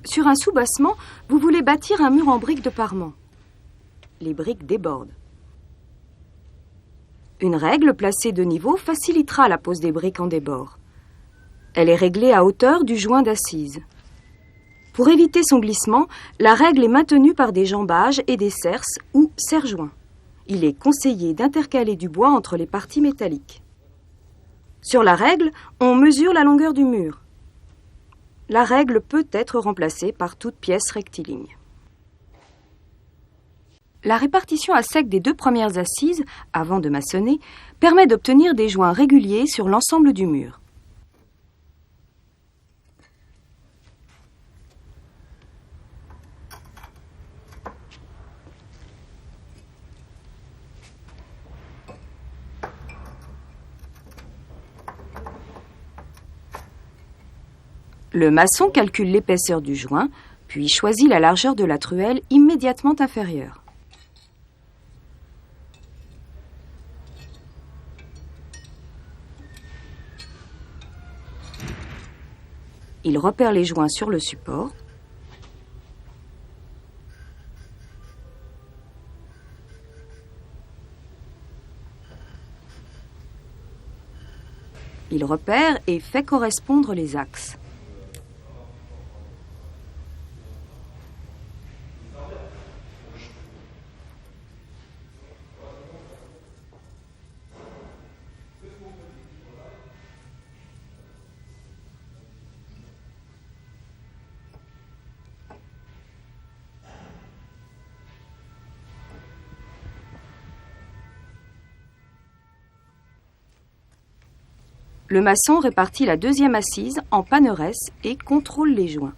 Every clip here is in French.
Sur un soubassement, vous voulez bâtir un mur en briques de parement. Les briques débordent. Une règle placée de niveau facilitera la pose des briques en débord. Elle est réglée à hauteur du joint d'assise. Pour éviter son glissement, la règle est maintenue par des jambages et des cerces ou serre-joints. Il est conseillé d'intercaler du bois entre les parties métalliques. Sur la règle, on mesure la longueur du mur. La règle peut être remplacée par toute pièce rectiligne. La répartition à sec des 2 premières assises, avant de maçonner, permet d'obtenir des joints réguliers sur l'ensemble du mur. Le maçon calcule l'épaisseur du joint, puis choisit la largeur de la truelle immédiatement inférieure. Il repère les joints sur le support. Il repère et fait correspondre les axes. Le maçon répartit la 2e assise en panneresses et contrôle les joints.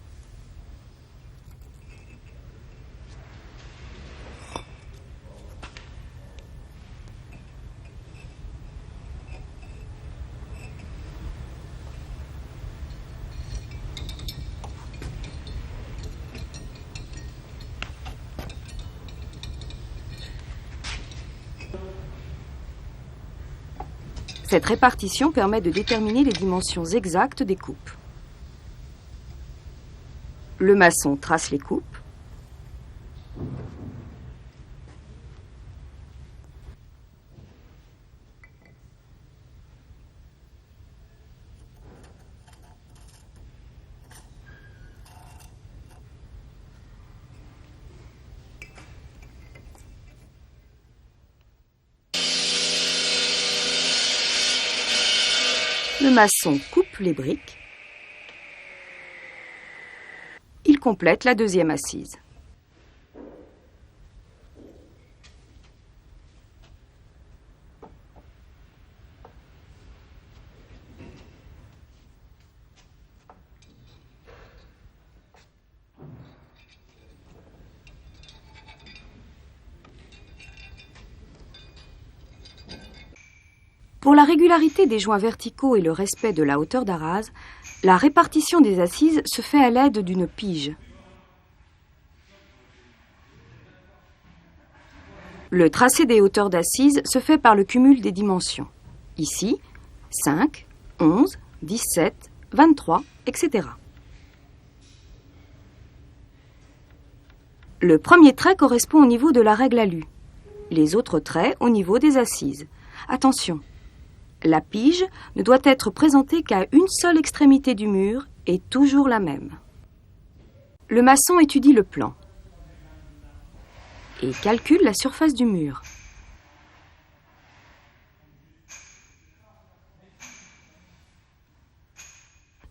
Cette répartition permet de déterminer les dimensions exactes des coupes. Le maçon trace les coupes. Le maçon coupe les briques. Il complète la 2e assise. Pour la régularité des joints verticaux et le respect de la hauteur d'arase, la répartition des assises se fait à l'aide d'une pige. Le tracé des hauteurs d'assises se fait par le cumul des dimensions. Ici, 5, 11, 17, 23, etc. Le premier trait correspond au niveau de la règle à lu. Les autres traits au niveau des assises. Attention! La pige ne doit être présentée qu'à une seule extrémité du mur et toujours la même. Le maçon étudie le plan et calcule la surface du mur.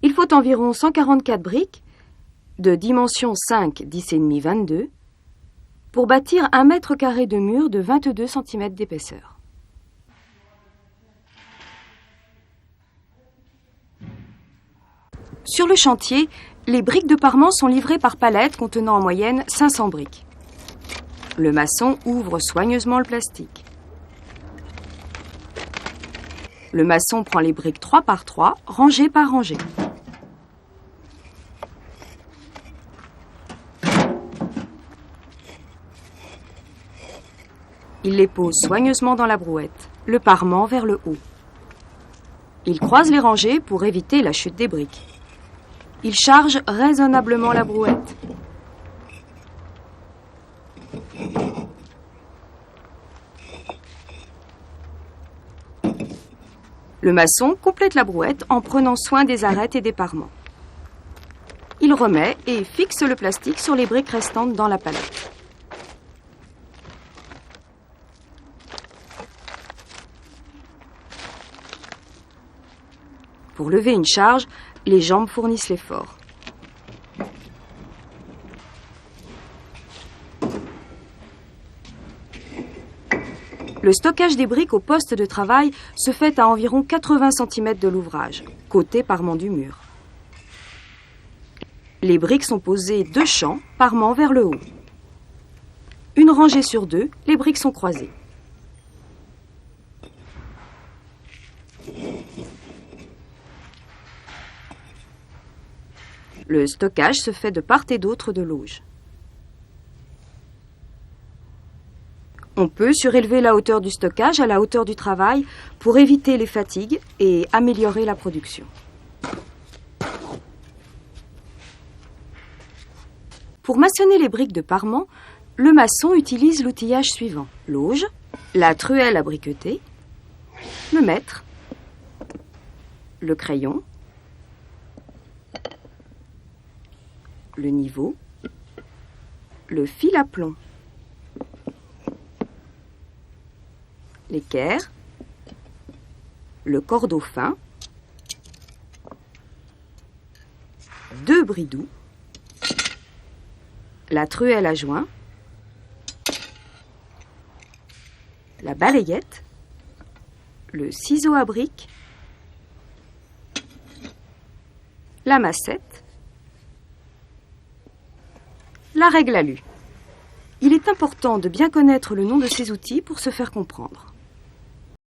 Il faut environ 144 briques de dimension 5, 10,5, 22 pour bâtir 1 mètre carré de mur de 22 cm d'épaisseur. Sur le chantier, les briques de parement sont livrées par palettes contenant en moyenne 500 briques. Le maçon ouvre soigneusement le plastique. Le maçon prend les briques 3 par 3, rangées par rangée. Il les pose soigneusement dans la brouette, le parement vers le haut. Il croise les rangées pour éviter la chute des briques. Il charge raisonnablement la brouette. Le maçon complète la brouette en prenant soin des arêtes et des parements. Il remet et fixe le plastique sur les briques restantes dans la palette. Pour lever une charge, les jambes fournissent l'effort. Le stockage des briques au poste de travail se fait à environ 80 cm de l'ouvrage, côté parement du mur. Les briques sont posées de champ, parement vers le haut. Une rangée sur deux, les briques sont croisées. Le stockage se fait de part et d'autre de l'auge. On peut surélever la hauteur du stockage à la hauteur du travail pour éviter les fatigues et améliorer la production. Pour maçonner les briques de parement, le maçon utilise l'outillage suivant: l'auge, la truelle à briqueter, le mètre, le crayon, le niveau, le fil à plomb, l'équerre, le cordeau fin, 2 bridous, la truelle à joint, la balayette, le ciseau à brique, la massette, la règle à lu. Il est important de bien connaître le nom de ces outils pour se faire comprendre.